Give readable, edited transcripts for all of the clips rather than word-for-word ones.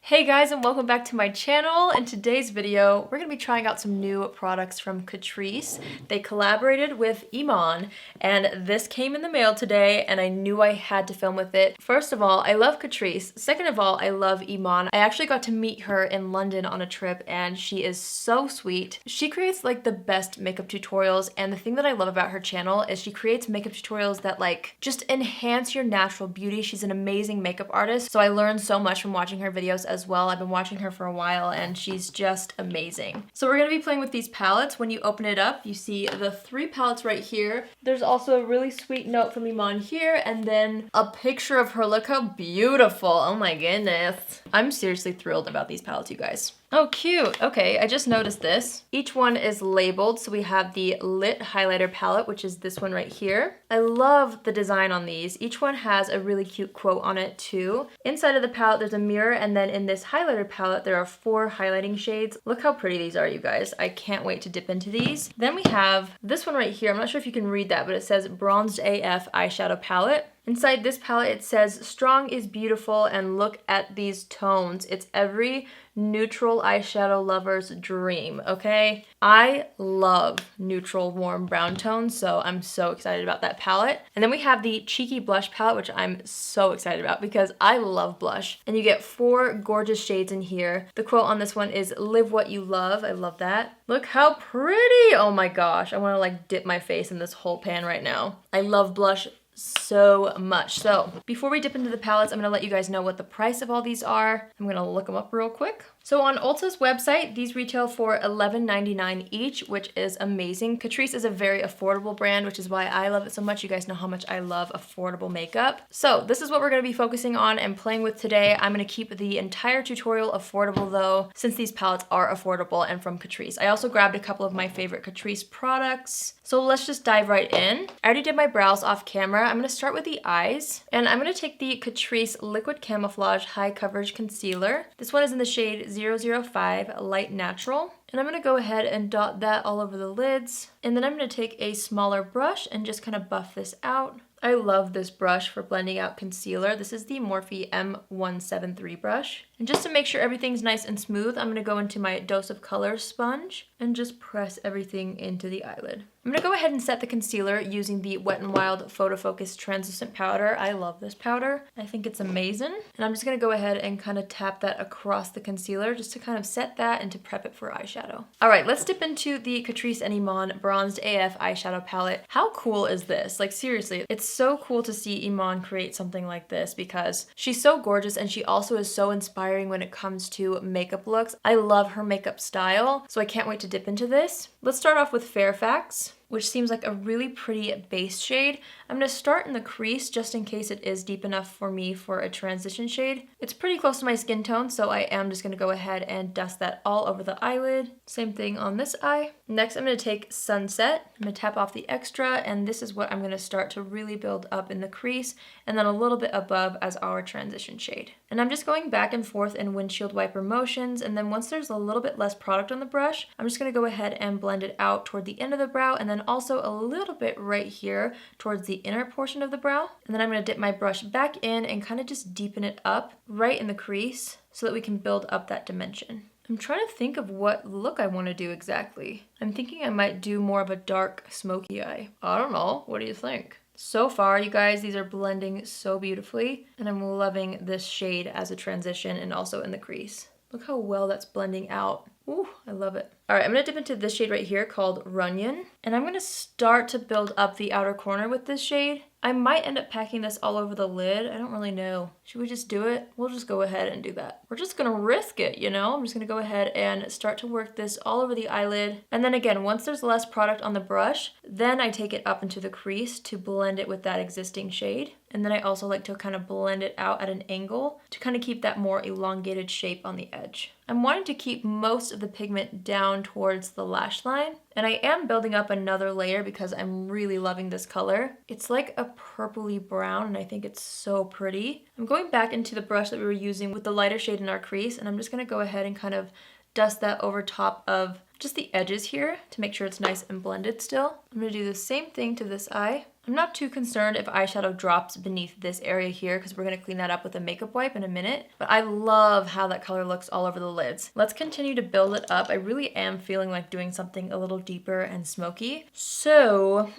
Hey guys, and welcome back to my channel. In today's video, we're going to be trying out some new products from Catrice. They collaborated with Eman, and this came in the mail today, and I knew I had to film with it. First of all, I love Catrice. Second of all, I love Eman. I actually got to meet her in London on a trip, and she is so sweet. She creates like the best makeup tutorials, and the thing that I love about her channel is she creates makeup tutorials that like just enhance your natural beauty. She's an amazing makeup artist, so I learned so much from watching her videos as well. I've been watching her for a while and she's just amazing. So we're gonna be playing with these palettes. When you open it up, you see the 3 palettes right here. There's also a really sweet note from Eman here and then a picture of her. Look how beautiful. Oh my goodness. I'm seriously thrilled about these palettes, you guys. Oh, cute. Okay, I just noticed this. Each one is labeled. So we have the Lit Highlighter palette, which is this one right here. I love the design on these. Each one has a really cute quote on it too. Inside of the palette, there's a mirror, and then in this highlighter palette, there are 4 highlighting shades. Look how pretty these are, you guys. I can't wait to dip into these. Then we have this one right here. I'm not sure if you can read that, but it says Bronzed AF Eyeshadow Palette. Inside this palette, it says, strong is beautiful, and look at these tones. It's every neutral eyeshadow lover's dream, okay? I love neutral warm brown tones, so I'm so excited about that palette. And then we have the Cheeky Blush palette, which I'm so excited about because I love blush. And you get 4 gorgeous shades in here. The quote on this one is, live what you love. I love that. Look how pretty! Oh my gosh, I wanna like dip my face in this whole pan right now. I love blush so much. So before we dip into the palettes, I'm gonna let you guys know what the price of all these are. I'm gonna look them up real quick. So on Ulta's website, these retail for $11.99 each, which is amazing. Catrice is a very affordable brand, which is why I love it so much. You guys know how much I love affordable makeup. So this is what we're gonna be focusing on and playing with today. I'm gonna keep the entire tutorial affordable though, since these palettes are affordable and from Catrice. I also grabbed a couple of my favorite Catrice products. So let's just dive right in. I already did my brows off camera. I'm gonna start with the eyes, and I'm gonna take the Catrice Liquid Camouflage High Coverage Concealer. This one is in the shade 005 Light Natural. And I'm gonna go ahead and dot that all over the lids. And then I'm gonna take a smaller brush and just kind of buff this out. I love this brush for blending out concealer. This is the Morphe M173 brush. And just to make sure everything's nice and smooth, I'm gonna go into my Dose of Color sponge and just press everything into the eyelid. I'm gonna go ahead and set the concealer using the Wet n Wild Photo Focus Translucent Powder. I love this powder. I think it's amazing. And I'm just gonna go ahead and kind of tap that across the concealer just to kind of set that and to prep it for eyeshadow. All right, let's dip into the Catrice and Eman Bronzed AF Eyeshadow Palette. How cool is this? Like seriously, it's so cool to see Eman create something like this because she's so gorgeous and she also is so inspiring when it comes to makeup looks. I love her makeup style, so I can't wait to dip into this. Let's start off with Fairfax, which seems like a really pretty base shade. I'm gonna start in the crease just in case it is deep enough for me for a transition shade. It's pretty close to my skin tone, so I am just gonna go ahead and dust that all over the eyelid. Same thing on this eye. Next, I'm gonna take Sunset. I'm gonna tap off the extra, and this is what I'm gonna start to really build up in the crease, and then a little bit above as our transition shade. And I'm just going back and forth in windshield wiper motions, and then once there's a little bit less product on the brush, I'm just gonna go ahead and blend it out toward the end of the brow, and then also a little bit right here towards the inner portion of the brow. And then I'm gonna dip my brush back in and kind of just deepen it up right in the crease so that we can build up that dimension. I'm trying to think of what look I want to do exactly. I'm thinking I might do more of a dark smoky eye. I don't know, what do you think? So far, you guys, these are blending so beautifully, and I'm loving this shade as a transition and also in the crease. Look how well that's blending out. Ooh, I love it. All right, I'm gonna dip into this shade right here called Runyon, and I'm gonna start to build up the outer corner with this shade. I might end up packing this all over the lid. I don't really know. Should we just do it? We'll just go ahead and do that. We're just gonna risk it, you know? I'm just gonna go ahead and start to work this all over the eyelid. And then again, once there's less product on the brush, then I take it up into the crease to blend it with that existing shade. And then I also like to kind of blend it out at an angle to kind of keep that more elongated shape on the edge. I'm wanting to keep most of the pigment down towards the lash line, and I am building up another layer because I'm really loving this color. It's like a purpley brown, and I think it's so pretty. I'm going back into the brush that we were using with the lighter shade in our crease, and I'm just gonna go ahead and kind of dust that over top of just the edges here to make sure it's nice and blended still. I'm gonna do the same thing to this eye. I'm not too concerned if eyeshadow drops beneath this area here because we're going to clean that up with a makeup wipe in a minute. But I love how that color looks all over the lids. Let's continue to build it up. I really am feeling like doing something a little deeper and smoky. So,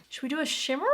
should we do a shimmer?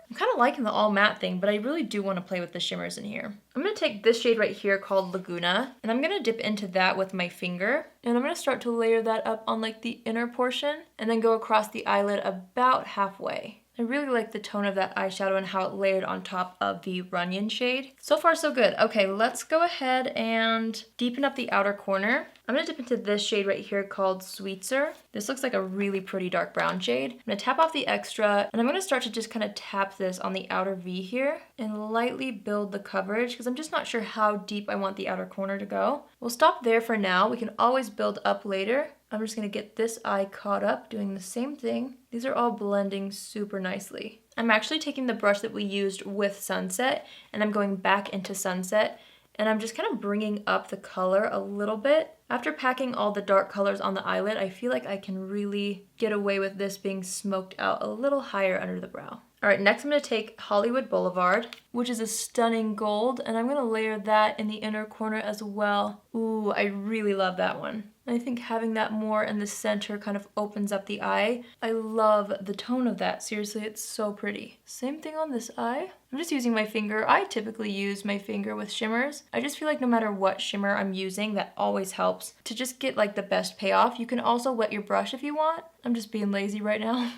I'm kind of liking the all matte thing, but I really do want to play with the shimmers in here. I'm going to take this shade right here called Laguna, and I'm going to dip into that with my finger. And I'm going to start to layer that up on like the inner portion and then go across the eyelid about halfway. I really like the tone of that eyeshadow and how it layered on top of the Runyon shade. So far so good. Okay, let's go ahead and deepen up the outer corner. I'm gonna dip into this shade right here called Sweetser. This looks like a really pretty dark brown shade. I'm gonna tap off the extra and I'm gonna start to just kind of tap this on the outer V here and lightly build the coverage because I'm just not sure how deep I want the outer corner to go. We'll stop there for now. We can always build up later. I'm just gonna get this eye caught up doing the same thing. These are all blending super nicely. I'm actually taking the brush that we used with Sunset and I'm going back into Sunset and I'm just kind of bringing up the color a little bit. After packing all the dark colors on the eyelid, I feel like I can really get away with this being smoked out a little higher under the brow. All right, next I'm gonna take Hollywood Boulevard, which is a stunning gold, and I'm gonna layer that in the inner corner as well. Ooh, I really love that one. I think having that more in the center kind of opens up the eye. I love the tone of that. Seriously, it's so pretty. Same thing on this eye. I'm just using my finger. I typically use my finger with shimmers. I just feel like no matter what shimmer I'm using, that always helps to just get like the best payoff. You can also wet your brush if you want. I'm just being lazy right now.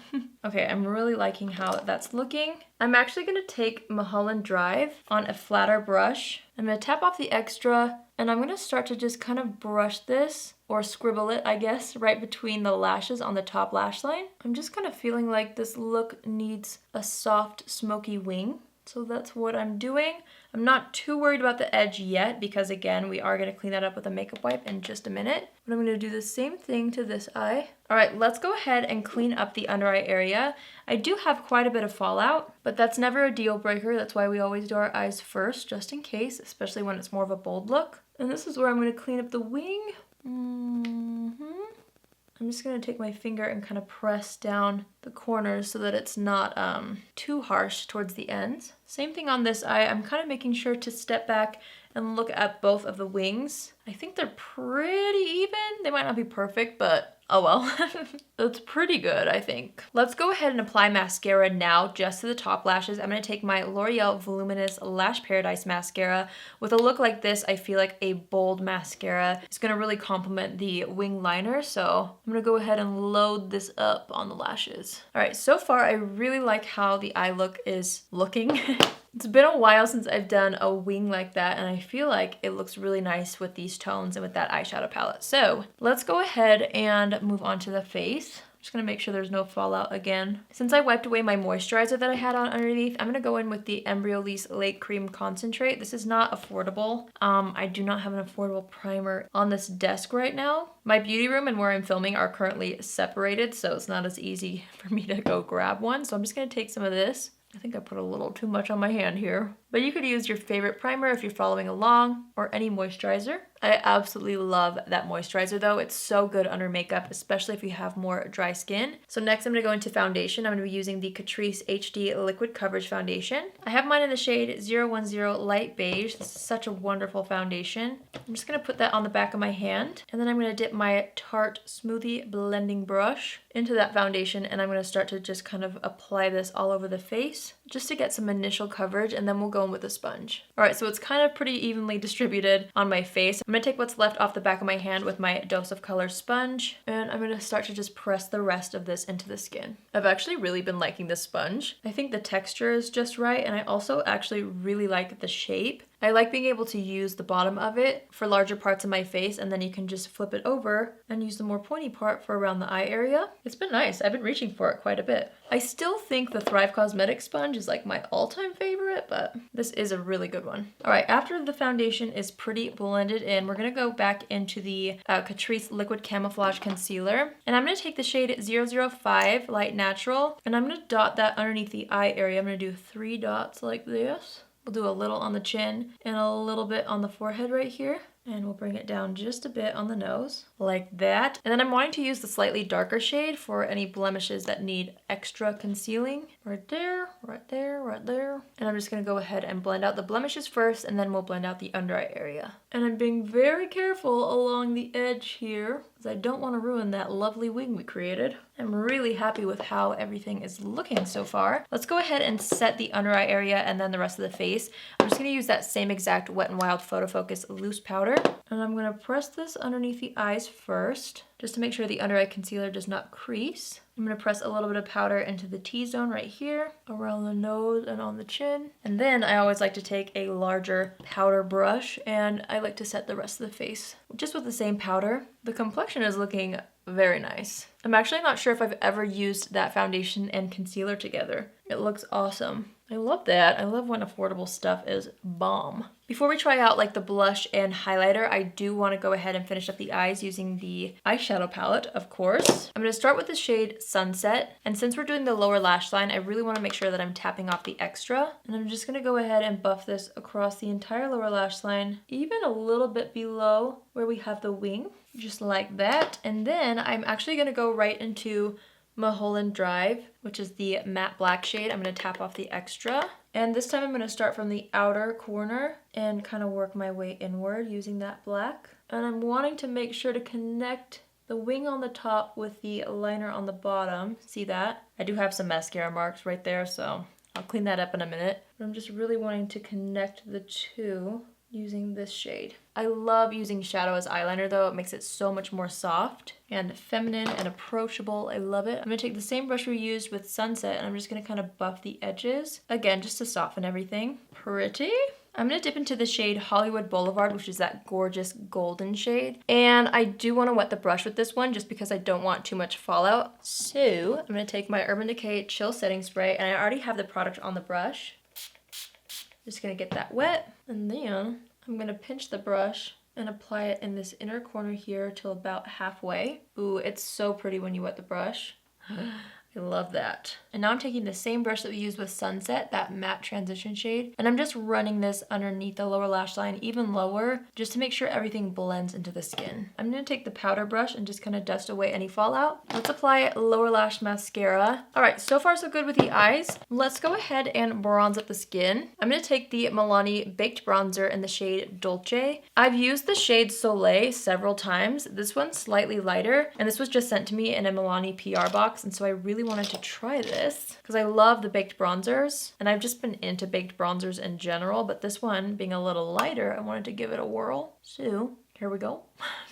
Okay, I'm really liking how that's looking. I'm actually gonna take Mulholland Drive on a flatter brush. I'm gonna tap off the extra and I'm gonna start to just kind of brush this or scribble it, I guess, right between the lashes on the top lash line. I'm just kind of feeling like this look needs a soft, smoky wing. So that's what I'm doing. I'm not too worried about the edge yet because again, we are gonna clean that up with a makeup wipe in just a minute. But I'm gonna do the same thing to this eye. All right, let's go ahead and clean up the under eye area. I do have quite a bit of fallout, but that's never a deal breaker. That's why we always do our eyes first, just in case, especially when it's more of a bold look. And this is where I'm gonna clean up the wing. I'm just gonna take my finger and kind of press down the corners so that it's not too harsh towards the ends. Same thing on this eye. I'm kind of making sure to step back and look at both of the wings. I think they're pretty even. They might not be perfect, but oh well. That's pretty good, I think. Let's go ahead and apply mascara now just to the top lashes. I'm gonna take my L'Oreal Voluminous Lash Paradise mascara. With a look like this, I feel like a bold mascara is gonna really complement the wing liner. So I'm gonna go ahead and load this up on the lashes. All right, so far I really like how the eye look is looking. It's been a while since I've done a wing like that and I feel like it looks really nice with these tones and with that eyeshadow palette. So let's go ahead and move on to the face. I'm just gonna make sure there's no fallout again. Since I wiped away my moisturizer that I had on underneath, I'm gonna go in with the Embryolisse Lake Cream Concentrate. This is not affordable. I do not have an affordable primer on this desk right now. My beauty room and where I'm filming are currently separated, so it's not as easy for me to go grab one. So I'm just gonna take some of this. I think I put a little too much on my hand here. But you could use your favorite primer if you're following along, or any moisturizer. I absolutely love that moisturizer though. It's so good under makeup, especially if you have more dry skin. So next I'm gonna go into foundation. I'm gonna be using the Catrice HD Liquid Coverage Foundation. I have mine in the shade 010 Light Beige. This is such a wonderful foundation. I'm just gonna put that on the back of my hand, and then I'm gonna dip my Tarte Smoothie Blending Brush into that foundation, and I'm gonna start to just kind of apply this all over the face, just to get some initial coverage, and then we'll go in with a sponge. All right, so it's kind of pretty evenly distributed on my face. I'm gonna take what's left off the back of my hand with my Dose of Color sponge, and I'm gonna start to just press the rest of this into the skin. I've actually really been liking this sponge. I think the texture is just right, and I also actually really like the shape. I like being able to use the bottom of it for larger parts of my face, and then you can just flip it over and use the more pointy part for around the eye area. It's been nice. I've been reaching for it quite a bit. I still think the Thrive Cosmetics sponge is like my all-time favorite, but this is a really good one. All right, after the foundation is pretty blended in, we're gonna go back into the Catrice Liquid Camouflage Concealer, and I'm gonna take the shade 005 Light Natural, and I'm gonna dot that underneath the eye area. I'm gonna do 3 dots like this. We'll do a little on the chin and a little bit on the forehead right here. And we'll bring it down just a bit on the nose, like that. And then I'm wanting to use the slightly darker shade for any blemishes that need extra concealing. Right there, right there, right there. And I'm just gonna go ahead and blend out the blemishes first, and then we'll blend out the under eye area. And I'm being very careful along the edge here, because I don't want to ruin that lovely wing we created. I'm really happy with how everything is looking so far. Let's go ahead and set the under eye area and then the rest of the face. I'm just gonna use that same exact Wet n Wild Photo Focus loose powder. And I'm gonna press this underneath the eyes first, just to make sure the under eye concealer does not crease. I'm gonna press a little bit of powder into the T-zone right here, around the nose and on the chin. And then I always like to take a larger powder brush, and I like to set the rest of the face just with the same powder. The complexion is looking very nice. I'm actually not sure if I've ever used that foundation and concealer together. It looks awesome. I love that. I love when affordable stuff is bomb. Before we try out like the blush and highlighter, I do want to go ahead and finish up the eyes using the eyeshadow palette, of course. I'm going to start with the shade Sunset. And since we're doing the lower lash line, I really want to make sure that I'm tapping off the extra. And I'm just going to go ahead and buff this across the entire lower lash line, even a little bit below where we have the wing, just like that. And then I'm actually going to go right into Mulholland Drive, which is the matte black shade. I'm going to tap off the extra. And this time I'm going to start from the outer corner and kind of work my way inward using that black. And I'm wanting to make sure to connect the wing on the top with the liner on the bottom. See that? I do have some mascara marks right there, so I'll clean that up in a minute. But I'm just really wanting to connect the two using this shade. I love using shadow as eyeliner though. It makes it so much more soft and feminine and approachable. I love it. I'm gonna take the same brush we used with Sunset and I'm just gonna kind of buff the edges. Again, just to soften everything. Pretty. I'm gonna dip into the shade Hollywood Boulevard, which is that gorgeous golden shade. And I do wanna wet the brush with this one just because I don't want too much fallout. So I'm gonna take my Urban Decay Chill Setting Spray, and I already have the product on the brush. Just gonna get that wet, and then I'm gonna pinch the brush and apply it in this inner corner here till about halfway. Ooh, it's so pretty when you wet the brush. I love that. And now I'm taking the same brush that we used with Sunset, that matte transition shade, and I'm just running this underneath the lower lash line, even lower, just to make sure everything blends into the skin. I'm gonna take the powder brush and just kind of dust away any fallout. Let's apply lower lash mascara. All right, so far so good with the eyes. Let's go ahead and bronze up the skin. I'm gonna take the Milani Baked Bronzer in the shade Dolce. I've used the shade Soleil several times. This one's slightly lighter, and this was just sent to me in a Milani PR box, and so I really wanted to try this because I love the baked bronzers, and I've just been into baked bronzers in general, but this one being a little lighter, I wanted to give it a whirl. So here we go.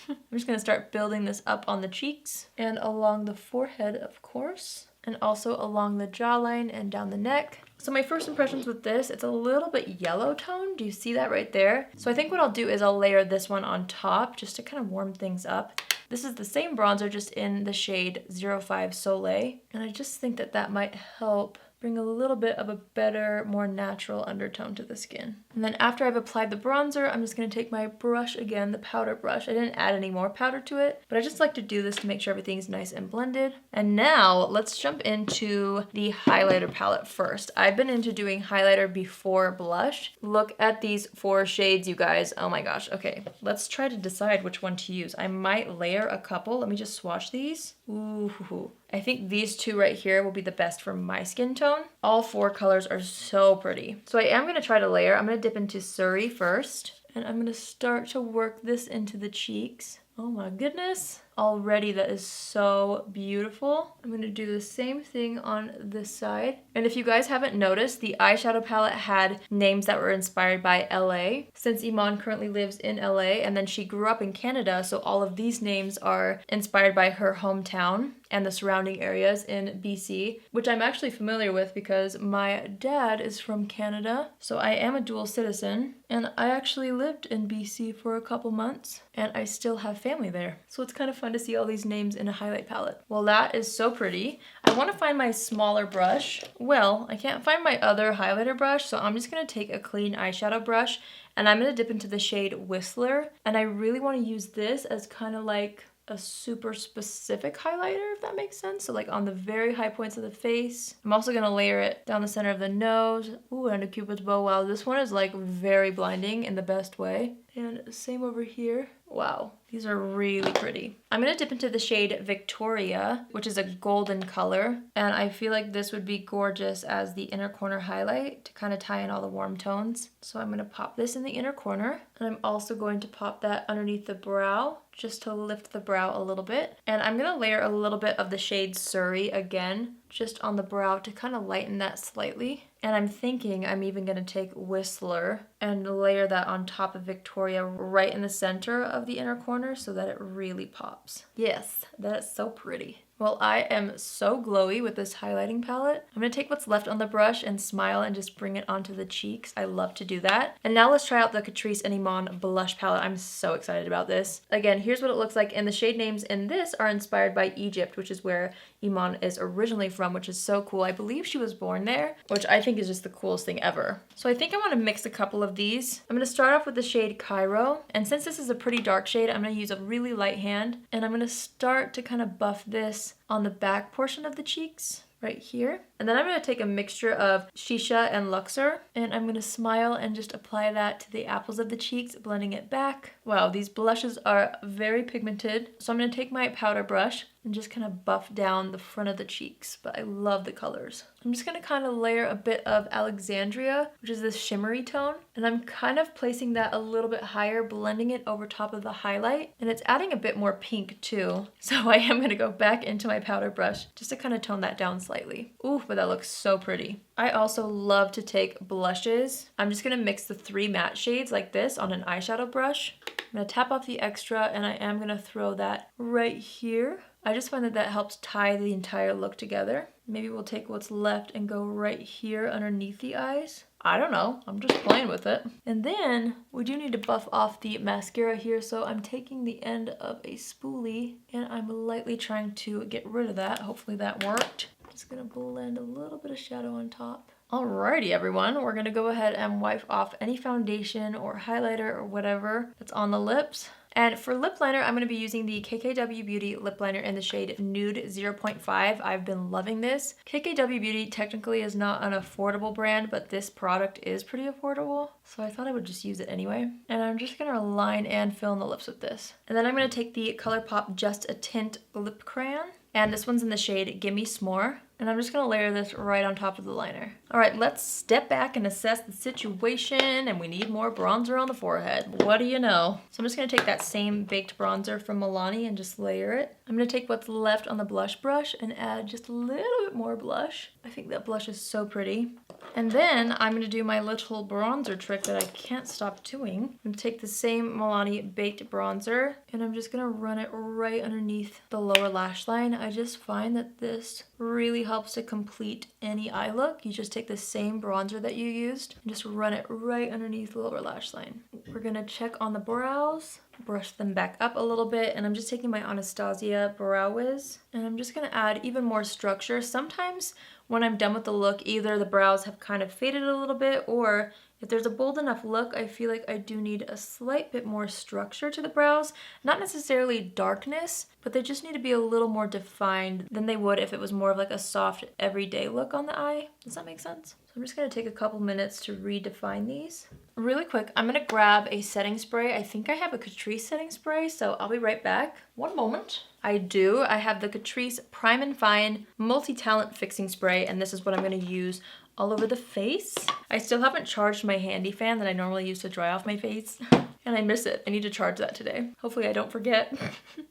I'm just gonna start building this up on the cheeks and along the forehead, of course, and also along the jawline and down the neck. So my first impressions with this, it's a little bit yellow tone. Do you see that right there? So I think what I'll do is I'll layer this one on top just to kind of warm things up. This is the same bronzer, just in the shade 05 Soleil. And I just think that that might help bring a little bit of a better, more natural undertone to the skin. And then after I've applied the bronzer, I'm just gonna take my brush again, the powder brush. I didn't add any more powder to it, but I just like to do this to make sure everything's nice and blended. And now let's jump into the highlighter palette first. I've been into doing highlighter before blush. Look at these 4 shades, you guys. Oh my gosh. Okay, let's try to decide which one to use. I might layer a couple. Let me just swatch these. Ooh, I think these 2 right here will be the best for my skin tone. All 4 colors are so pretty. So I am gonna try to layer. I'm gonna dip into Surrey first, and I'm gonna start to work this into the cheeks. Oh my goodness. Already that is so beautiful. I'm gonna do the same thing on this side. And if you guys haven't noticed, the eyeshadow palette had names that were inspired by LA, since Eman currently lives in LA, and then she grew up in Canada, so all of these names are inspired by her hometown and the surrounding areas in BC, which I'm actually familiar with because my dad is from Canada, so I am a dual citizen, and I actually lived in BC for a couple months, and I still have family there. So it's kind of fun to see all these names in a highlight palette. Well, that is so pretty. I want to find my smaller brush. Well, I can't find my other highlighter brush, so I'm just going to take a clean eyeshadow brush, and I'm going to dip into the shade Whistler, and I really want to use this as kind of like a super specific highlighter, if that makes sense. So like on the very high points of the face. I'm also gonna layer it down the center of the nose. Ooh, and a Cupid's bow. Wow, this one is like very blinding in the best way. And same over here. Wow, these are really pretty. I'm gonna dip into the shade Victoria, which is a golden color. And I feel like this would be gorgeous as the inner corner highlight to kind of tie in all the warm tones. So I'm gonna pop this in the inner corner. And I'm also going to pop that underneath the brow just to lift the brow a little bit. And I'm gonna layer a little bit of the shade Surrey again, just on the brow to kind of lighten that slightly. And I'm thinking I'm even gonna take Whistler and layer that on top of Victoria right in the center of the inner corner so that it really pops. Yes, that is so pretty. Well, I am so glowy with this highlighting palette. I'm gonna take what's left on the brush and smile and just bring it onto the cheeks. I love to do that. And now let's try out the Catrice and Eman blush palette. I'm so excited about this. Again, here's what it looks like, and the shade names in this are inspired by Egypt, which is where Eman is originally from, which is so cool. I believe she was born there, which I think is just the coolest thing ever. So I think I wanna mix a couple of these. I'm gonna start off with the shade Cairo, and since this is a pretty dark shade, I'm gonna use a really light hand, and I'm gonna start to kind of buff this on the back portion of the cheeks right here. And then I'm going to take a mixture of Shisha and Luxor, and I'm going to smile and just apply that to the apples of the cheeks, blending it back. Wow, these blushes are very pigmented. So I'm going to take my powder brush and just kind of buff down the front of the cheeks, but I love the colors. I'm just going to kind of layer a bit of Alexandria, which is this shimmery tone, and I'm kind of placing that a little bit higher, blending it over top of the highlight, and it's adding a bit more pink too. So I am going to go back into my powder brush just to kind of tone that down slightly. Ooh, but that looks so pretty. I also love to take blushes. I'm just going to mix the 3 matte shades like this on an eyeshadow brush. I'm going to tap off the extra, and I am going to throw that right here. I just find that that helps tie the entire look together. Maybe we'll take what's left and go right here underneath the eyes. I don't know, I'm just playing with it. And then we do need to buff off the mascara here, so I'm taking the end of a spoolie and I'm lightly trying to get rid of that. Hopefully that worked. Just gonna blend a little bit of shadow on top. Alrighty everyone, we're gonna go ahead and wipe off any foundation or highlighter or whatever that's on the lips. And for lip liner, I'm going to be using the KKW Beauty lip liner in the shade Nude 0.5. I've been loving this. KKW Beauty technically is not an affordable brand, but this product is pretty affordable. So I thought I would just use it anyway. And I'm just going to line and fill in the lips with this. And then I'm going to take the ColourPop Just a Tint lip crayon. And this one's in the shade Gimme S'more. And I'm just gonna layer this right on top of the liner. All right, let's step back and assess the situation, and we need more bronzer on the forehead. What do you know? So I'm just gonna take that same baked bronzer from Milani and just layer it. I'm gonna take what's left on the blush brush and add just a little bit more blush. I think that blush is so pretty. And then I'm gonna do my little bronzer trick that I can't stop doing. I'm gonna take the same Milani baked bronzer, and I'm just gonna run it right underneath the lower lash line. I just find that this really helps to complete any eye look. You just take the same bronzer that you used and just run it right underneath the lower lash line. We're gonna check on the brows, brush them back up a little bit, and I'm just taking my Anastasia Brow Wiz, and I'm just gonna add even more structure. Sometimes when I'm done with the look, either the brows have kind of faded a little bit, or if there's a bold enough look, I feel like I do need a slight bit more structure to the brows. Not necessarily darkness, but they just need to be a little more defined than they would if it was more of like a soft everyday look on the eye. Does that make sense? So I'm just gonna take a couple minutes to redefine these. Really quick, I'm gonna grab a setting spray. I think I have a Catrice setting spray, so I'll be right back. One moment. I do. I have the Catrice Prime and Fine Multi-Talent Fixing Spray, and this is what I'm gonna use all over the face. I still haven't charged my handy fan that I normally use to dry off my face, and I miss it. I need to charge that today. Hopefully I don't forget.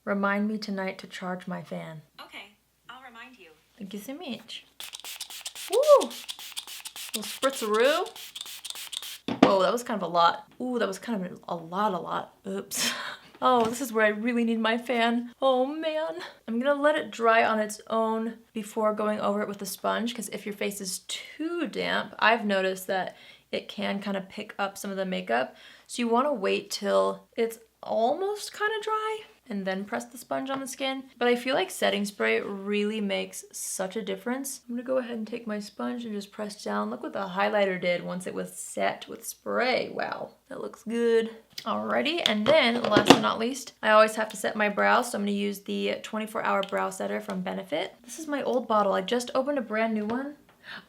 Remind me tonight to charge my fan. Okay, I'll remind you. Thank you so much. Woo! Little spritzaroo. Whoa, that was kind of a lot. Ooh, that was kind of a lot. Oops. Oh, this is where I really need my fan. Oh man. I'm gonna let it dry on its own before going over it with a sponge, because if your face is too damp, I've noticed that it can kind of pick up some of the makeup. So you wanna wait till it's almost kind of dry and then press the sponge on the skin. But I feel like setting spray really makes such a difference. I'm gonna go ahead and take my sponge and just press down. Look what the highlighter did once it was set with spray. Wow, that looks good. Alrighty, and then last but not least, I always have to set my brows, so I'm gonna use the 24-hour brow setter from Benefit. This is my old bottle. I just opened a brand new one.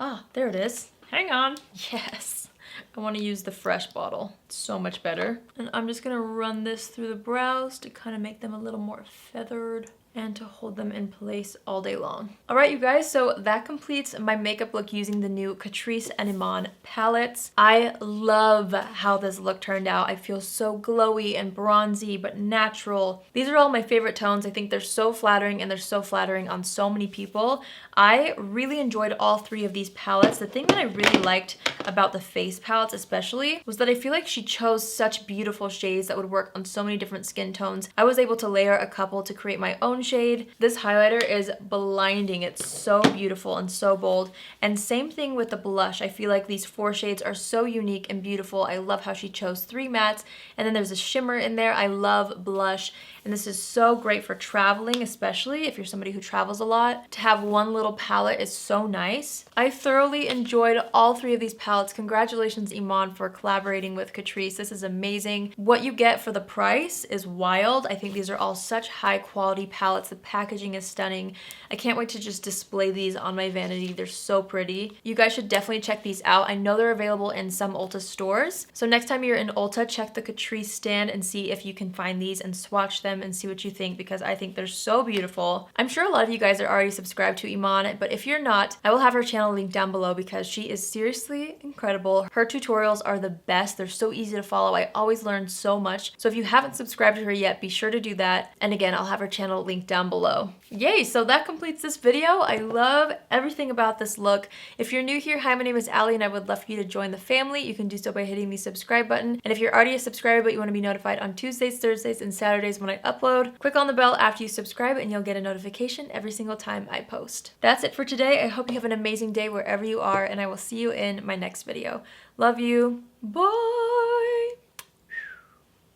Ah, there it is. Hang on. Yes. I want to use the fresh bottle. It's so much better. And I'm just going to run this through the brows to kind of make them a little more feathered and to hold them in place all day long. All right, you guys, so that completes my makeup look using the new Catrice and Eman palettes. I love how this look turned out. I feel so glowy and bronzy, but natural. These are all my favorite tones. I think they're so flattering and they're so flattering on so many people. I really enjoyed all three of these palettes. The thing that I really liked about the face palettes especially was that I feel like she chose such beautiful shades that would work on so many different skin tones. I was able to layer a couple to create my own shade. This highlighter is blinding. It's so beautiful and so bold. And same thing with the blush. I feel like these 4 shades are so unique and beautiful. I love how she chose 3 mattes, and then there's a shimmer in there. I love blush, and this is so great for traveling, especially if you're somebody who travels a lot. To have one little palette is so nice. I thoroughly enjoyed all 3 of these palettes. Congratulations, Eman, for collaborating with Catrice. This is amazing. What you get for the price is wild. I think these are all such high quality palettes. The packaging is stunning. I can't wait to just display these on my vanity. They're so pretty. You guys should definitely check these out. I know they're available in some Ulta stores. So next time you're in Ulta, check the Catrice stand and see if you can find these and swatch them and see what you think, because I think they're so beautiful. I'm sure a lot of you guys are already subscribed to Eman, but if you're not, I will have her channel linked down below because she is seriously incredible. Her tutorials are the best. They're so easy to follow. I always learn so much. So if you haven't subscribed to her yet, be sure to do that. And again, I'll have her channel linked down below. Yay, so that completes this video. I love everything about this look. If you're new here, hi, my name is Allie, and I would love for you to join the family. You can do so by hitting the subscribe button. And if you're already a subscriber but you want to be notified on Tuesdays, Thursdays, and Saturdays when I upload, click on the bell after you subscribe and you'll get a notification every single time I post. That's it for today. I hope you have an amazing day wherever you are, and I will see you in my next video. Love you. Bye!